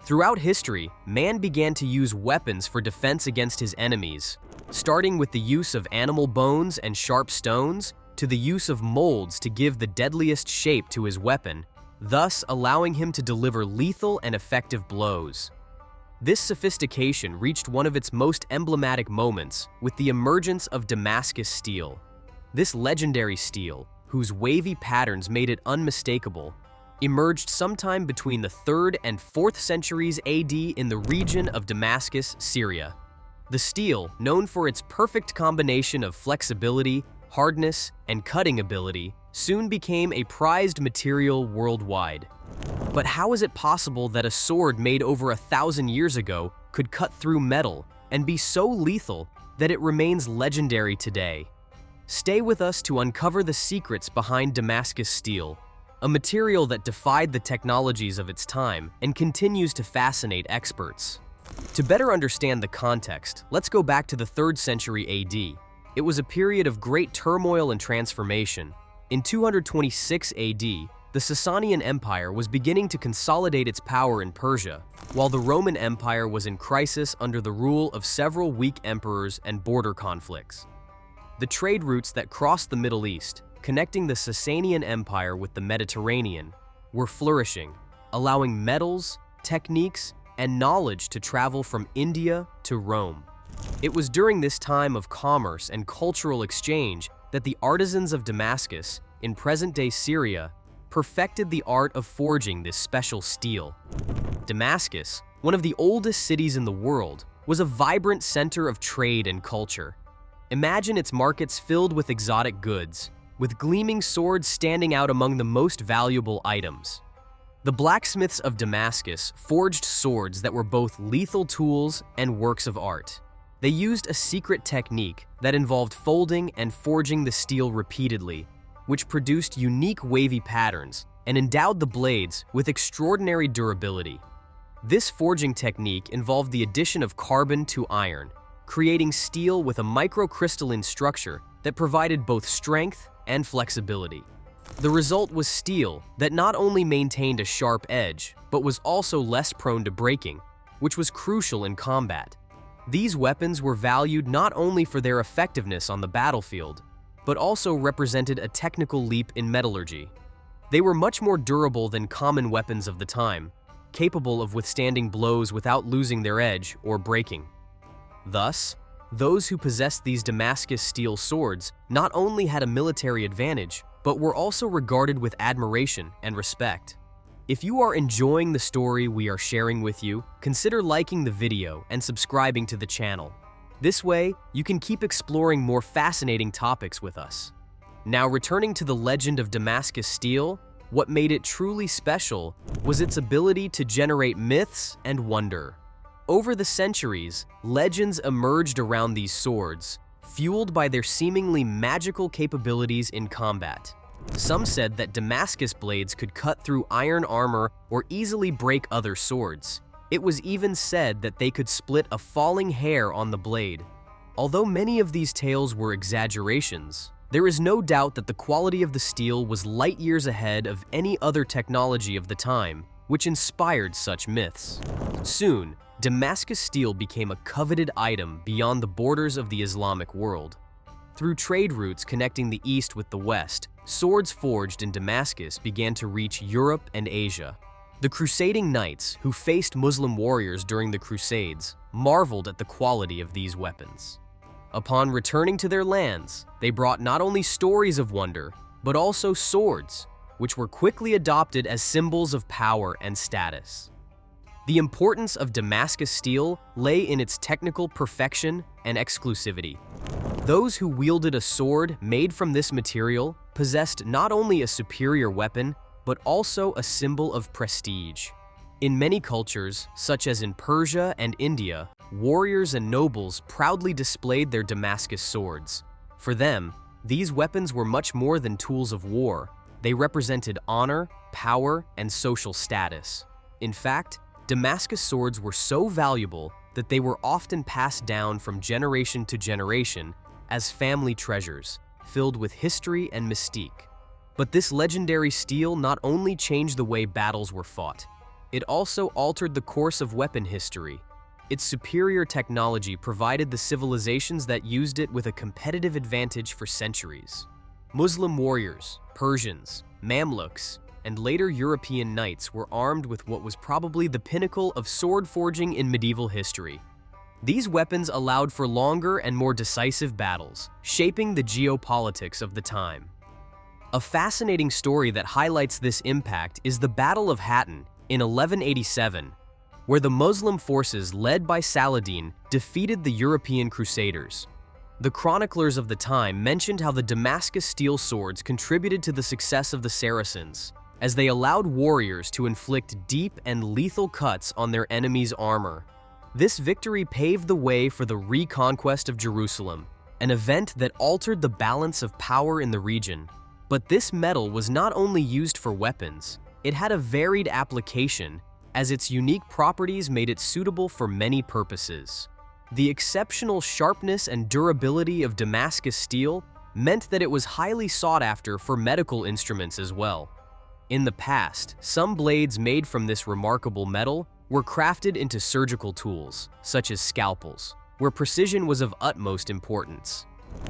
Throughout history, man began to use weapons for defense against his enemies, starting with the use of animal bones and sharp stones to the use of molds to give the deadliest shape to his weapon, thus allowing him to deliver lethal and effective blows. This sophistication reached one of its most emblematic moments with the emergence of Damascus steel. This legendary steel, whose wavy patterns made it unmistakable, emerged sometime between the 3rd and 4th centuries AD in the region of Damascus, Syria. The steel, known for its perfect combination of flexibility, hardness, and cutting ability, soon became a prized material worldwide. But how is it possible that a sword made over 1,000 years ago could cut through metal and be so lethal that it remains legendary today? Stay with us to uncover the secrets behind Damascus steel, a material that defied the technologies of its time and continues to fascinate experts. To better understand the context, let's go back to the 3rd century AD. It was a period of great turmoil and transformation. In 226 AD, the Sasanian Empire was beginning to consolidate its power in Persia, while the Roman Empire was in crisis under the rule of several weak emperors and border conflicts. The trade routes that crossed the Middle East, connecting the Sasanian Empire with the Mediterranean, were flourishing, allowing metals, techniques, and knowledge to travel from India to Rome. It was during this time of commerce and cultural exchange that the artisans of Damascus, in present-day Syria, perfected the art of forging this special steel. Damascus, one of the oldest cities in the world, was a vibrant center of trade and culture. Imagine its markets filled with exotic goods, with gleaming swords standing out among the most valuable items. The blacksmiths of Damascus forged swords that were both lethal tools and works of art. They used a secret technique that involved folding and forging the steel repeatedly, which produced unique wavy patterns and endowed the blades with extraordinary durability. This forging technique involved the addition of carbon to iron, creating steel with a microcrystalline structure that provided both strength and flexibility. The result was steel that not only maintained a sharp edge, but was also less prone to breaking, which was crucial in combat. These weapons were valued not only for their effectiveness on the battlefield, but also represented a technical leap in metallurgy. They were much more durable than common weapons of the time, capable of withstanding blows without losing their edge or breaking. Thus, those who possessed these Damascus steel swords not only had a military advantage, but were also regarded with admiration and respect. If you are enjoying the story we are sharing with you, consider liking the video and subscribing to the channel. This way, you can keep exploring more fascinating topics with us. Now, returning to the legend of Damascus steel, what made it truly special was its ability to generate myths and wonder. Over the centuries, legends emerged around these swords, fueled by their seemingly magical capabilities in combat. Some said that Damascus blades could cut through iron armor or easily break other swords. It was even said that they could split a falling hair on the blade. Although many of these tales were exaggerations, there is no doubt that the quality of the steel was light years ahead of any other technology of the time, which inspired such myths. Soon, Damascus steel became a coveted item beyond the borders of the Islamic world. Through trade routes connecting the East with the West, swords forged in Damascus began to reach Europe and Asia. The crusading knights, who faced Muslim warriors during the Crusades, marveled at the quality of these weapons. Upon returning to their lands, they brought not only stories of wonder, but also swords, which were quickly adopted as symbols of power and status. The importance of Damascus steel lay in its technical perfection and exclusivity. Those who wielded a sword made from this material possessed not only a superior weapon, but also a symbol of prestige. In many cultures, such as in Persia and India, warriors and nobles proudly displayed their Damascus swords. For them, these weapons were much more than tools of war. They represented honor, power, and social status. In fact, Damascus swords were so valuable that they were often passed down from generation to generation as family treasures, filled with history and mystique. But this legendary steel not only changed the way battles were fought, it also altered the course of weapon history. Its superior technology provided the civilizations that used it with a competitive advantage for centuries. Muslim warriors, Persians, Mamluks, and later European knights were armed with what was probably the pinnacle of sword forging in medieval history. These weapons allowed for longer and more decisive battles, shaping the geopolitics of the time. A fascinating story that highlights this impact is the Battle of Hattin in 1187, where the Muslim forces led by Saladin defeated the European Crusaders. The chroniclers of the time mentioned how the Damascus steel swords contributed to the success of the Saracens, as they allowed warriors to inflict deep and lethal cuts on their enemies' armor. This victory paved the way for the reconquest of Jerusalem, an event that altered the balance of power in the region. But this metal was not only used for weapons, it had a varied application, as its unique properties made it suitable for many purposes. The exceptional sharpness and durability of Damascus steel meant that it was highly sought after for medical instruments as well. In the past, some blades made from this remarkable metal were crafted into surgical tools, such as scalpels, where precision was of utmost importance.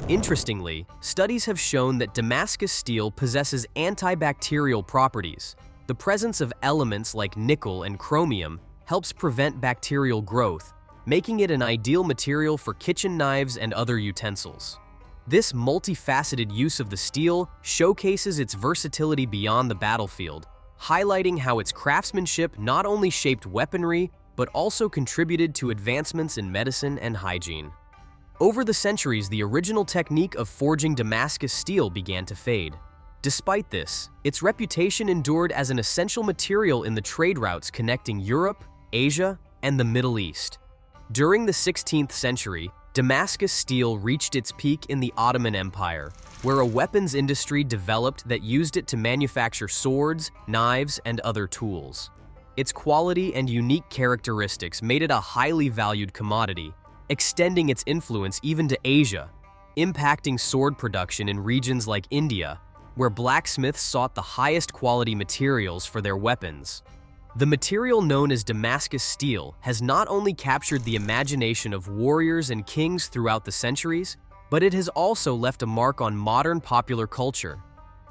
Interestingly, studies have shown that Damascus steel possesses antibacterial properties. The presence of elements like nickel and chromium helps prevent bacterial growth, making it an ideal material for kitchen knives and other utensils. This multifaceted use of the steel showcases its versatility beyond the battlefield, highlighting how its craftsmanship not only shaped weaponry, but also contributed to advancements in medicine and hygiene. Over the centuries, the original technique of forging Damascus steel began to fade. Despite this, its reputation endured as an essential material in the trade routes connecting Europe, Asia, and the Middle East. During the 16th century, Damascus steel reached its peak in the Ottoman Empire, where a weapons industry developed that used it to manufacture swords, knives, and other tools. Its quality and unique characteristics made it a highly valued commodity, extending its influence even to Asia, impacting sword production in regions like India, where blacksmiths sought the highest quality materials for their weapons. The material known as Damascus steel has not only captured the imagination of warriors and kings throughout the centuries, but it has also left a mark on modern popular culture.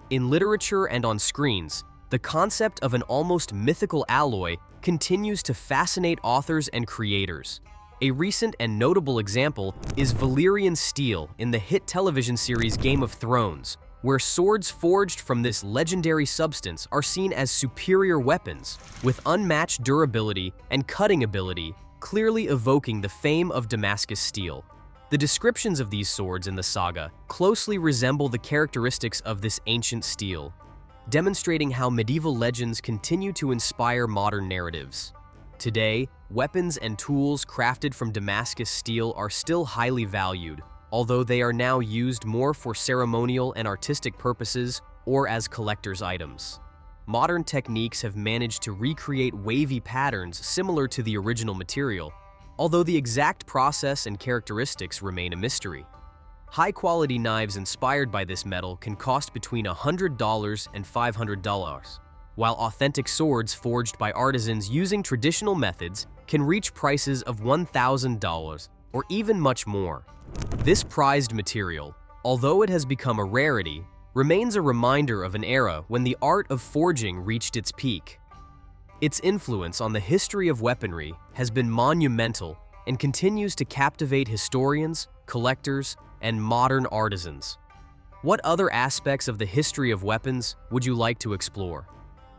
In literature and on screens, the concept of an almost mythical alloy continues to fascinate authors and creators. A recent and notable example is Valyrian steel in the hit television series Game of Thrones, where swords forged from this legendary substance are seen as superior weapons, with unmatched durability and cutting ability, clearly evoking the fame of Damascus steel. The descriptions of these swords in the saga closely resemble the characteristics of this ancient steel, demonstrating how medieval legends continue to inspire modern narratives. Today, weapons and tools crafted from Damascus steel are still highly valued, although they are now used more for ceremonial and artistic purposes or as collector's items. Modern techniques have managed to recreate wavy patterns similar to the original material, although the exact process and characteristics remain a mystery. High-quality knives inspired by this metal can cost between $100 and $500, while authentic swords forged by artisans using traditional methods can reach prices of $1,000 or even much more. This prized material, although it has become a rarity, remains a reminder of an era when the art of forging reached its peak. Its influence on the history of weaponry has been monumental and continues to captivate historians, collectors, and modern artisans. What other aspects of the history of weapons would you like to explore?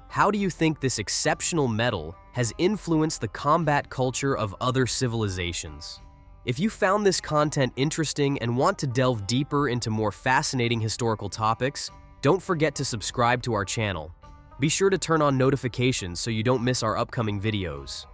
How do you think this exceptional metal has influenced the combat culture of other civilizations? If you found this content interesting and want to delve deeper into more fascinating historical topics, don't forget to subscribe to our channel. Be sure to turn on notifications so you don't miss our upcoming videos.